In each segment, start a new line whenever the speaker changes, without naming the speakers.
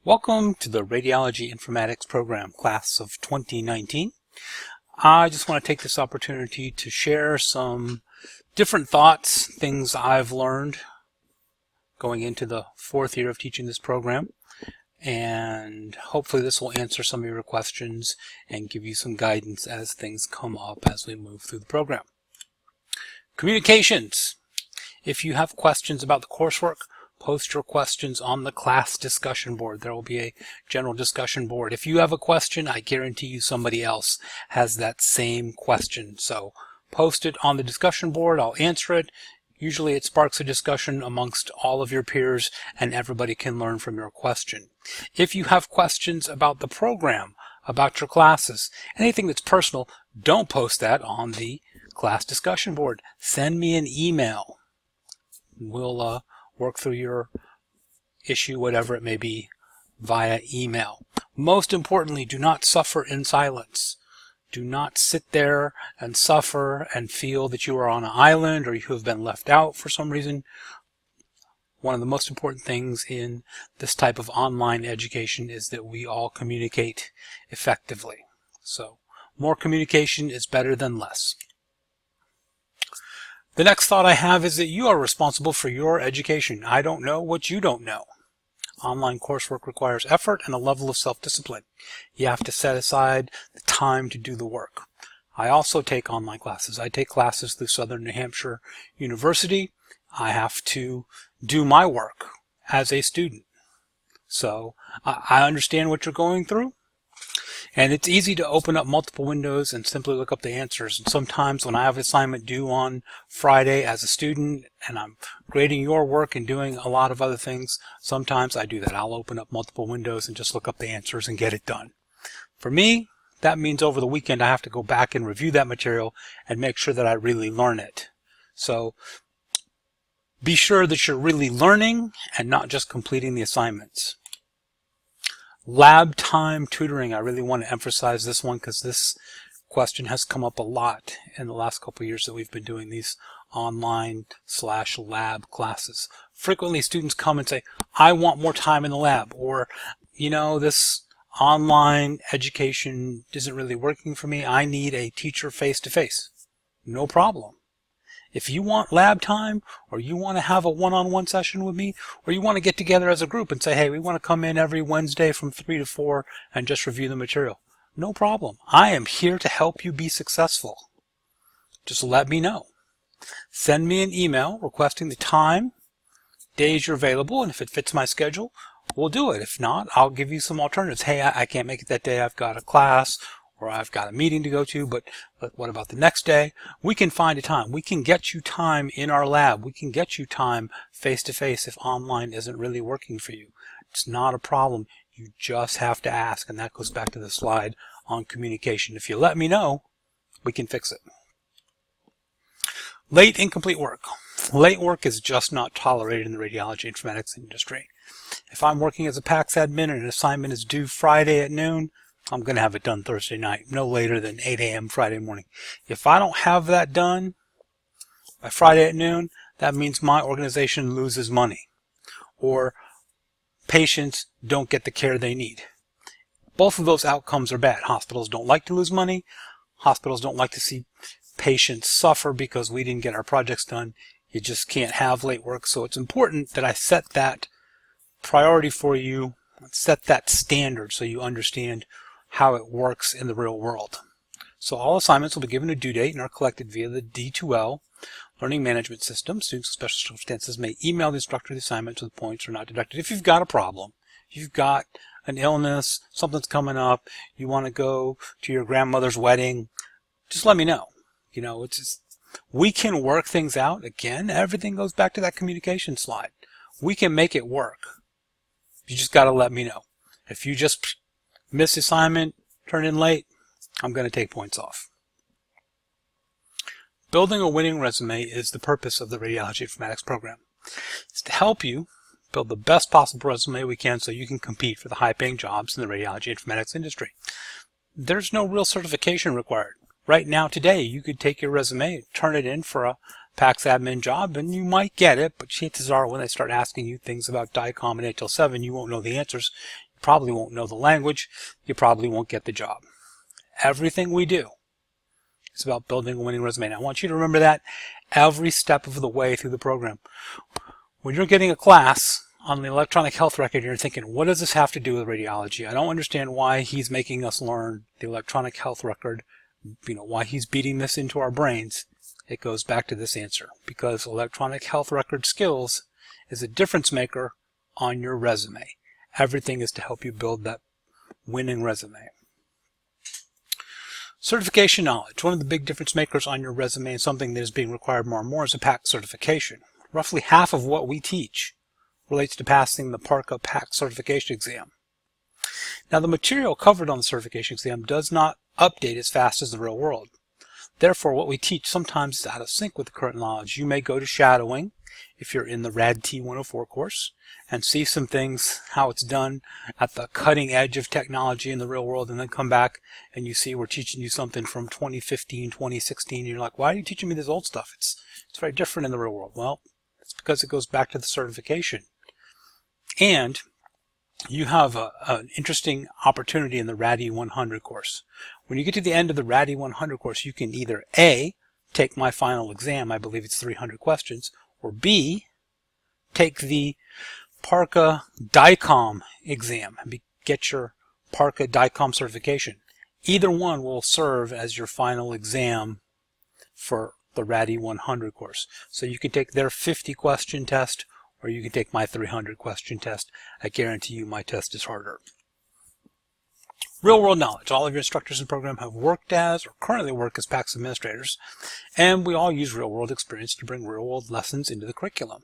Welcome to the Radiology Informatics program, class of 2019. I just want to take this opportunity to share some different thoughts, things I've learned going into the fourth year of teaching this program, and hopefully this will answer some of your questions and give you some guidance as things come up as we move through the program. Communications. If you have questions about the coursework, post your questions on the class discussion board. There will be a general discussion board. If you have a question, I guarantee you somebody else has that same question. So post it on the discussion board. I'll answer it. Usually it sparks a discussion amongst all of your peers and everybody can learn from your question. If you have questions about the program, about your classes, anything that's personal, don't post that on the class discussion board. Send me an email. We'll work through your issue, whatever it may be, via email. Most importantly, do not suffer in silence. Do not sit there and suffer and feel that you are on an island or you have been left out for some reason. One of the most important things in this type of online education is that we all communicate effectively. So more communication is better than less. The next thought I have is that you are responsible for your education. I don't know what you don't know. Online coursework requires effort and a level of self-discipline. You have to set aside the time to do the work. I also take online classes. I take classes through Southern New Hampshire University. I have to do my work as a student. So I understand what you're going through. And it's easy to open up multiple windows and simply look up the answers. And sometimes when I have an assignment due on Friday as a student and I'm grading your work and doing a lot of other things, sometimes I do that. I'll open up multiple windows and just look up the answers and get it done. For me, that means over the weekend I have to go back and review that material and make sure that I really learn it. So be sure that you're really learning and not just completing the assignments. Lab time tutoring. I really want to emphasize this one because this question has come up a lot in the last couple of years that we've been doing these online/lab classes. Frequently students come and say, I want more time in the lab, or, this online education isn't really working for me. I need a teacher face-to-face. No problem. If you want lab time, or you want to have a one-on-one session with me, or you want to get together as a group and say, hey, we want to come in every Wednesday from 3 to 4 and just review the material. No problem. I am here to help you be successful. Just let me know. Send me an email requesting the time, days you're available, and if it fits my schedule, we'll do it. If not, I'll give you some alternatives. Hey, I can't make it that day. I've got a class, or I've got a meeting to go to, but what about the next day? We can find a time. We can get you time in our lab. We can get you time face-to-face if online isn't really working for you. It's not a problem. You just have to ask, and that goes back to the slide on communication. If you let me know, we can fix it. Late incomplete work. Late work is just not tolerated in the radiology informatics industry. If I'm working as a PACS admin and an assignment is due Friday at noon, I'm going to have it done Thursday night, no later than 8 a.m. Friday morning. If I don't have that done by Friday at noon, that means my organization loses money, or patients don't get the care they need. Both of those outcomes are bad. Hospitals don't like to lose money. Hospitals don't like to see patients suffer because we didn't get our projects done. You just can't have late work. So it's important that I set that priority for you, set that standard so you understand how it works in the real world. So all assignments will be given a due date and are collected via the D2L learning management system. Students with special circumstances may email the instructor the assignment so the points are not deducted. If you've got a problem, you've got an illness, something's coming up, you want to go to your grandmother's wedding, just let me know. It's just, we can work things out. Again, everything goes back to that communication slide. We can make it work. You just got to let me know. If you just miss assignment, turn in late, I'm going to take points off. Building a winning resume is the purpose of the Radiology Informatics program. It's to help you build the best possible resume we can so you can compete for the high-paying jobs in the radiology informatics industry. There's no real certification required. Right now, today, you could take your resume, turn it in for a PACS admin job, and you might get it, but chances are when they start asking you things about DICOM and HL7, you won't know the answers. probably won't know the language, you probably won't get the job. Everything we do is about building a winning resume. And I want you to remember that every step of the way through the program. When you're getting a class on the electronic health record, you're thinking, what does this have to do with radiology? I don't understand why he's making us learn the electronic health record, why he's beating this into our brains. It goes back to this answer, because electronic health record skills is a difference maker on your resume. Everything is to help you build that winning resume. Certification knowledge. One of the big difference makers on your resume and something that is being required more and more is a PACS certification. Roughly half of what we teach relates to passing the PARCA PACS certification exam. Now, the material covered on the certification exam does not update as fast as the real world. Therefore, what we teach sometimes is out of sync with the current knowledge. You may go to shadowing if you're in the RADT 104 course and see some things, how it's done at the cutting edge of technology in the real world, and then come back and you see we're teaching you something from 2015, 2016, and you're like, why are you teaching me this old stuff? It's very different in the real world. Well, it's because it goes back to the certification. And you have an interesting opportunity in the RADT 100 course. When you get to the end of the RADT 100 course, you can either A, take my final exam, I believe it's 300 questions, or B, take the PARCA DICOM exam and get your PARCA DICOM certification. Either one will serve as your final exam for the RADT 100 course. So you can take their 50 question test, or you can take my 300 question test. I guarantee you my test is harder. Real world knowledge. All of your instructors in the program have worked as or currently work as PACS administrators, and we all use real world experience to bring real world lessons into the curriculum.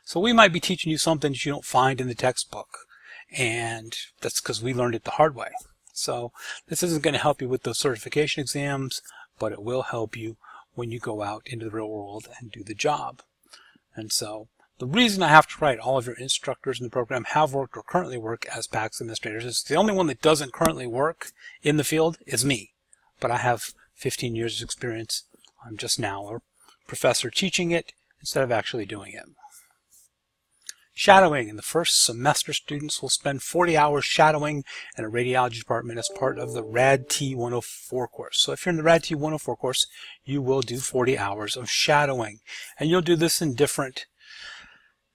So we might be teaching you something that you don't find in the textbook, and that's because we learned it the hard way. So this isn't going to help you with those certification exams, but it will help you when you go out into the real world and do the job. And so the reason I have to write all of your instructors in the program have worked or currently work as PACS administrators is the only one that doesn't currently work in the field is me. But I have 15 years of experience. I'm just now a professor teaching it instead of actually doing it. Shadowing. In the first semester, students will spend 40 hours shadowing in a radiology department as part of the RADT 104 course. So if you're in the RADT 104 course, you will do 40 hours of shadowing. And you'll do this in different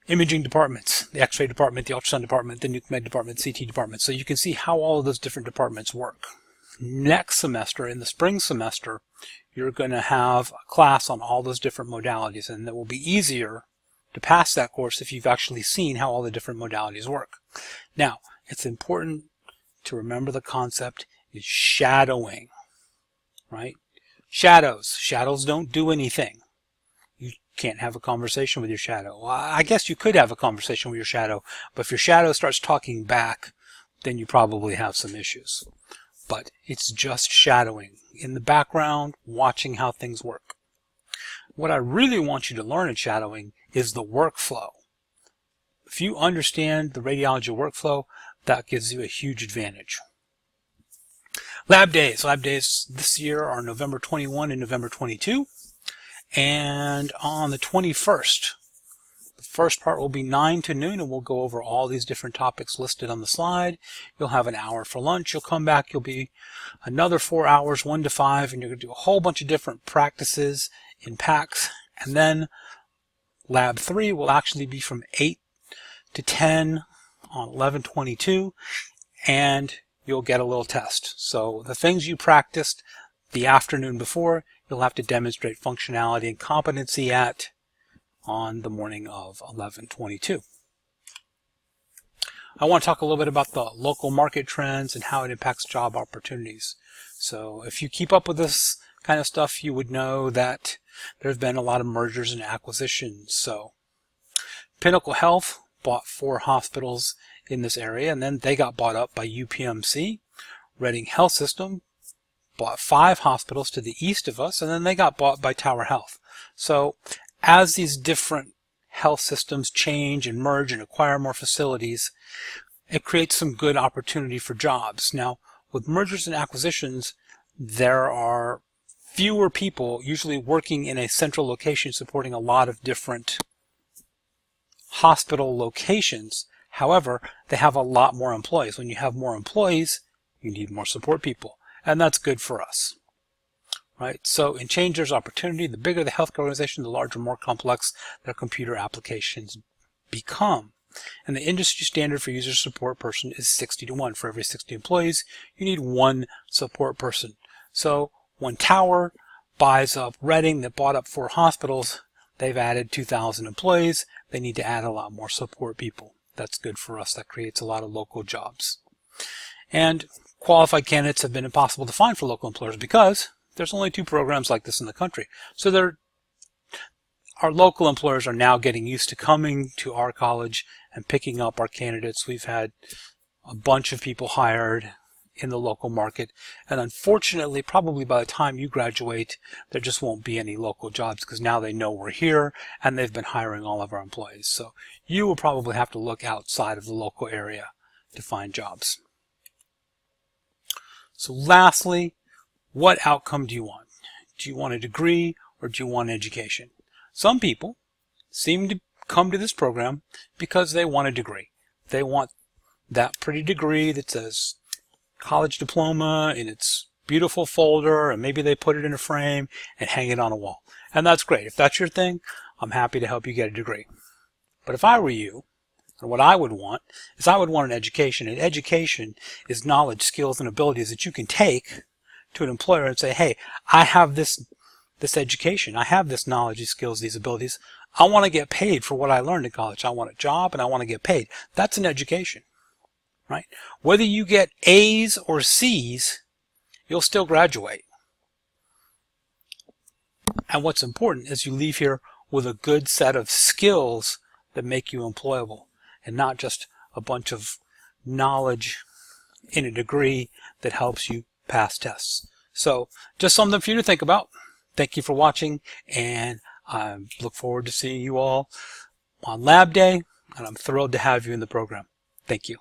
imaging departments, the X-ray department, the ultrasound department, the nuke med department, CT department. So you can see how all of those different departments work. Next semester, in the spring semester, you're going to have a class on all those different modalities, and it will be easier to pass that course if you've actually seen how all the different modalities work. Now, it's important to remember the concept is shadowing, right? Shadows don't do anything. You can't have a conversation with your shadow. Well, I guess you could have a conversation with your shadow, but if your shadow starts talking back, then you probably have some issues. But it's just shadowing in the background, watching how things work. What I really want you to learn in shadowing is the workflow. If you understand the radiology workflow, that gives you a huge advantage. Lab days. Lab days this year are November 21 and November 22. And on the 21st, the first part will be 9 to noon, and we'll go over all these different topics listed on the slide. You'll have an hour for lunch. You'll come back. You'll be another 4 hours, 1 to 5, and you're going to do a whole bunch of different practices in PACS. And then Lab 3 will actually be from 8 to 10 on 11/22, and you'll get a little test. So the things you practiced the afternoon before, you'll have to demonstrate functionality and competency at on the morning of 11/22. I want to talk a little bit about the local market trends and how it impacts job opportunities. So if you keep up with this kind of stuff, you would know that there's been a lot of mergers and acquisitions. So Pinnacle Health bought 4 hospitals in this area, and then they got bought up by UPMC. Reading Health System bought 5 hospitals to the east of us, and then they got bought by Tower Health. So as these different health systems change and merge and acquire more facilities, it creates some good opportunity for jobs. Now, with mergers and acquisitions, there are fewer people usually working in a central location supporting a lot of different hospital locations. However, they have a lot more employees. When you have more employees, you need more support people, and that's good for us. Right? So in change, there's opportunity. The bigger the healthcare organization, the larger, more complex their computer applications become. And the industry standard for user support person is 60-to-1. For every 60 employees, you need one support person. So when Tower buys up Reading, that bought up 4 hospitals, they've added 2,000 employees. They need to add a lot more support people. That's good for us. That creates a lot of local jobs. And qualified candidates have been impossible to find for local employers because there's only 2 programs like this in the country. So our local employers are now getting used to coming to our college and picking up our candidates. We've had a bunch of people hired in the local market, and unfortunately, probably by the time you graduate, there just won't be any local jobs because now they know we're here and they've been hiring all of our employees. So you will probably have to look outside of the local area to find jobs. So lastly, what outcome do you want? Do you want a degree or do you want education? Some people seem to come to this program because they want a degree. They want that pretty degree that says college diploma in its beautiful folder, and maybe they put it in a frame and hang it on a wall. And that's great. If that's your thing, I'm happy to help you get a degree. But if I were you, and what I would want is I would want an education. And education is knowledge, skills, and abilities that you can take to an employer and say, hey, I have this education. I have this knowledge, these skills, these abilities. I want to get paid for what I learned in college. I want a job and I want to get paid. That's an education, right? Whether you get A's or C's, you'll still graduate. And what's important is you leave here with a good set of skills that make you employable and not just a bunch of knowledge in a degree that helps you pass tests. So just something for you to think about. Thank you for watching, and I look forward to seeing you all on Lab Day, and I'm thrilled to have you in the program. Thank you.